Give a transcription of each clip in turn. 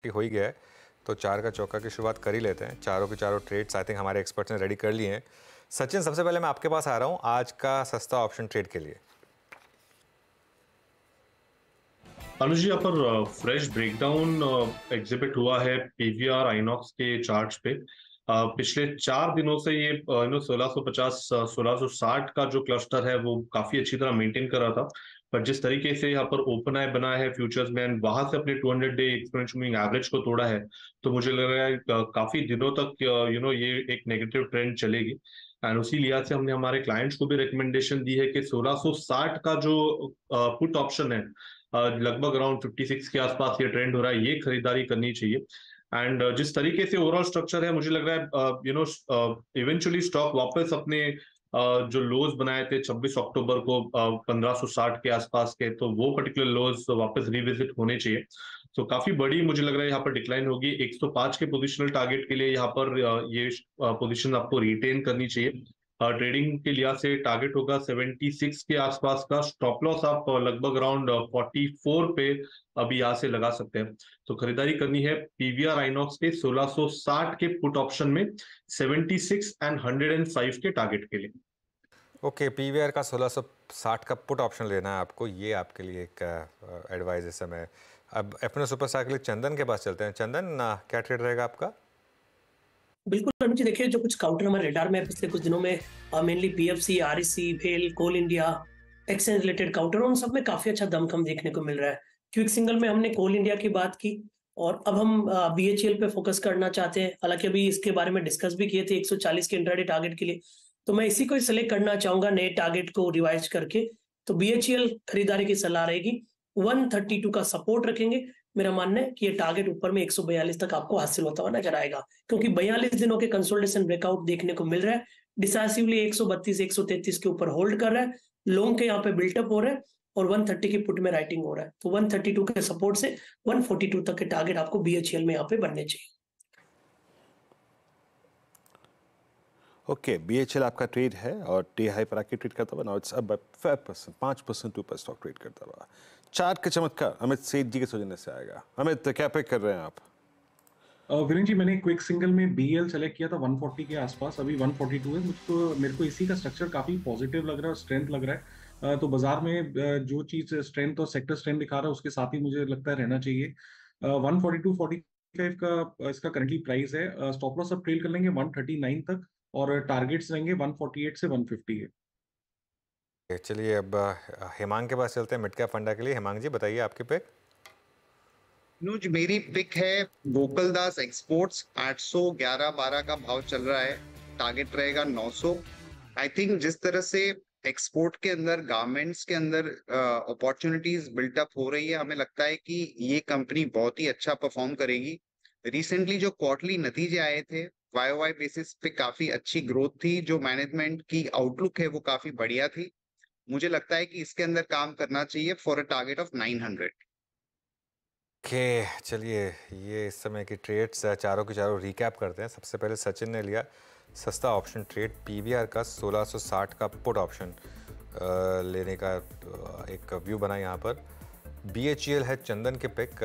हो ही गया है, तो 4 का चौका की शुरुआत कर ही लेते हैं। चारों के चारों ट्रेड्स आई थिंक हमारे एक्सपर्ट्स ने रेडी कर लिए हैं। सचिन, सबसे पहले मैं आपके पास आ रहा हूँ आज का सस्ता ऑप्शन ट्रेड के लिए। अनुज जी, यहाँ पर फ्रेश ब्रेकडाउन एग्जिबिट हुआ है पीवीआर आइनॉक्स के चार्ट्स पे। पिछले 4 दिनों से ये 1650 1660 का जो क्लस्टर है वो काफी अच्छी तरह मेंटेन कर रहा था। पर जिस तरीके से यहाँ पर ओपन आई बना है फ्यूचर्स में एंड वहां से अपने 200 डे एक्सपोनेंशियल मूविंग एवरेज को तोड़ा है, तो मुझे लग रहा है काफी दिनों तक ये एक नेगेटिव ट्रेंड चलेगी। एंड उसी लिहाज से हमने हमारे क्लाइंट्स को भी रिकमेंडेशन दी है कि 1660 का जो पुट ऑप्शन है, लगभग अराउंड 56 के आसपास ये ट्रेंड हो रहा है, ये खरीदारी करनी चाहिए। एंड जिस तरीके से ओवरऑल स्ट्रक्चर है, मुझे लग रहा है इवेंचुअली स्टॉक वापस अपने जो लोज बनाए थे 26 अक्टूबर को 1560 के आसपास के, तो वो पर्टिकुलर लोज वापस रिविजिट होने चाहिए। तो काफी बड़ी मुझे लग रहा है यहाँ पर डिक्लाइन होगी। 105 के पोजिशनल टारगेट के लिए यहाँ पर ये पोजीशन आपको रिटेन करनी चाहिए। ट्रेडिंग के लिहाज से टारगेट होगा 76 के आसपास का। स्टॉप लॉस आप लगभग अराउंड 44 पे अभी यहाँ से लगा सकते हैं। तो खरीदारी करनी है पीवीआर आइनॉक्स के 1660 के पुट ऑप्शन में 76 एंड 105 के टारगेट के लिए। ओके, पीवीआर का 1660 का पुट ऑप्शन लेना है आपको, ये आपके लिए एक एडवाइस इस समय। अब एफएनओ सुपरस्टार के लिए चंदन के पास चलते हैं। चंदन, क्या ट्रेड रहेगा आपका? बिल्कुल अरुण जी, देखिए जो कुछ काउंटर हमारे रेडार में पिछले कुछ दिनों में मेनली पीएफसी, आरईसी, भेल, कोल इंडिया, एक्सचेंज रिलेटेड काउंटर, उन सब में काफी अच्छा दमखम देखने को मिल रहा है। क्विक सिंगल में हमने कोल इंडिया की बात की और अब हम बीएचईएल पे फोकस करना चाहते हैं। हालांकि अभी इसके बारे में डिस्कस भी किए थे 140 के इंट्राडे टारगेट के लिए, तो मैं इसी को ही सेलेक्ट करना चाहूंगा नए टारगेट को रिवाइज करके। तो बीएचईएल खरीदारी की सलाह रहेगी। 132 का सपोर्ट रखेंगे। मेरा मानना है कि ये टारगेट ऊपर में 142 तक आपको हासिल होता हुआ नजर आएगा, क्योंकि 42 दिनों के कंसोलिडेशन ब्रेकआउट देखने को मिल रहा है। डिसाइसिवली 132 133 के ऊपर होल्ड कर रहा है। लॉन्ग के यहाँ पे बिल्टअप हो रहा है और 130 की पुट में राइटिंग हो रहा है। तो 132 के सपोर्ट से 142 तक के टारगेट आपको बीएचईएल में यहाँ पे बनने चाहिए। ओके, बीएचएल आपका ट्रेड है और टी हाई पर आके ट्रेड करता हुआ नाउ इट्स अब 5%, 5% ऊपर स्टॉक ट्रेड करता हुआ। चार्ट का चमत्कार अमित सेठ जी के सौजन्य से आएगा। अमित, क्या पिक कर रहे हैं आप? वीरेंद्र जी, मैंने क्विक सिंगल में बीएल सेलेक्ट किया था 140 के आसपास, अभी 142 है। मेरे को इसी का स्ट्रक्चर काफी पॉजिटिव लग रहा है और स्ट्रेंथ लग रहा है। तो बाजार में जो चीज स्ट्रेंथ और सेक्टर स्ट्रेंथ दिखा रहा है उसके साथ ही मुझे लगता है रहना चाहिए। 142 45 का इसका करंटली प्राइस है। स्टॉप लॉस अब ट्रेल कर लेंगे 139 तक और टारगेट्स रहेंगे 148 से 150 है। चलिए अब हेमांग के पास चलते हैं मिड कैप फंडा के लिए। हेमांग जी, बताइए आपकी पिक। अनुज, मेरी पिक है गोकुलदास एक्सपोर्ट्स। 811-12 का भाव चल रहा है, टारगेट रहेगा 900। आई थिंक जिस तरह से एक्सपोर्ट के अंदर, गारमेंट्स के अंदर अपॉर्चुनिटीज बिल्टअप हो रही है, हमें लगता है कि ये कंपनी बहुत ही अच्छा परफॉर्म करेगी। रिसेंटली जो क्वार्टरली नतीजे आए थे, वाई बेसिस पे काफी अच्छी ग्रोथ थी। जो मैनेजमेंट की आउटलुक है वो काफी बढ़िया थी। मुझे लगता है कि इसके अंदर काम करना चाहिए for a target of 900। Okay, चलिए ये इस समय की ट्रेड्स चारों के चारों रिकैप करते हैं। सबसे पहले सचिन ने लिया सस्ता ऑप्शन ट्रेड पीवीआर का 1660 का पुट ऑप्शन लेने का एक व्यू बना यहाँ पर। बीएचईएल है चंदन के पिक।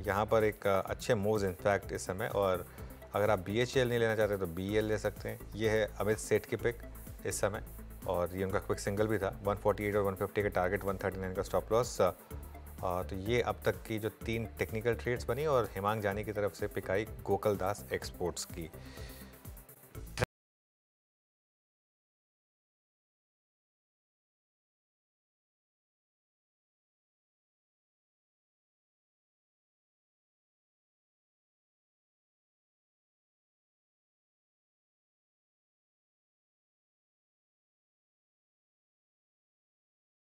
यहाँ पर एक अच्छे मूव्स इनफैक्ट इस समय, और अगर आप बीएचईएल नहीं लेना चाहते तो बीईएल ले सकते हैं। ये है अमित सेठ की पिक इस समय, और ये उनका क्विक सिंगल भी था। 148 और 150 के टारगेट, 139 का स्टॉप लॉस। तो ये अब तक की जो 3 टेक्निकल ट्रेड्स बनी, और हेमांग जानी की तरफ से पिक आई गोकुलदास एक्सपोर्ट्स की।